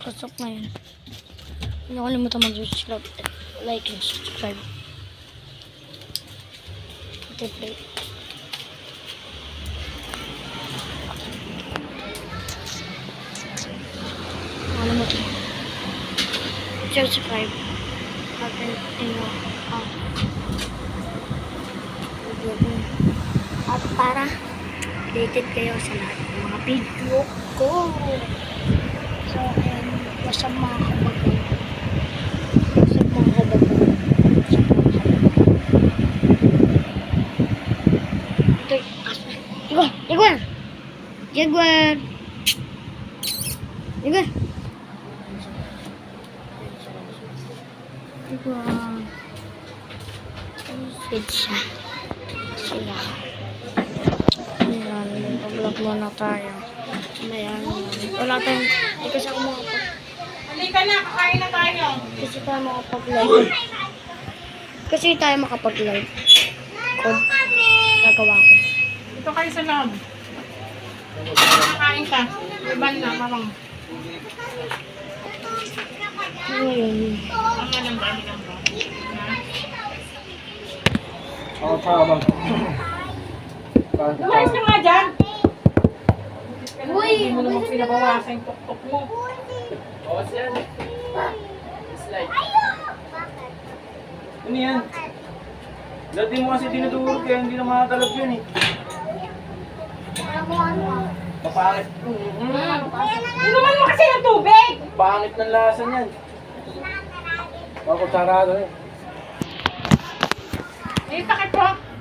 Pasok na yun. Hindi ko kalimutan mag-subscribe. Like and subscribe. Okay, play. Nakalimutan. Subscribe. At para updated kayo sa lahat ng mga video ko. So, what's up mga kabagay? What's up mga kabagay? Ito, Jaguar! Jaguar! Jaguar! Jaguar! Pizza. Sila. Ayan, mag-vlog muna tayo. Ayan, wala tayong, hindi kasi ako makapag... Halika na, kakain na tayo. Kasi tayo makapag-live. Kasi tayo makapag-live. Kung gagawa ko. Ito kayo sa loob. Kakain ka. Iban na, mamang. Ngayon. Mama ng dami ng bro. Ako sabang. Lumayas ka nga dyan. Uy! Hindi mo naman pinabawasan yung tuktok mo. Bawas yan. Slide. Ano yan? Dati mo kasi dinudurog kaya hindi na makatalab yun eh. Mapangit. Inuman mo kasi ng tubig! Pangit ng lasa niyan. Bakit sarado eh. May takip po.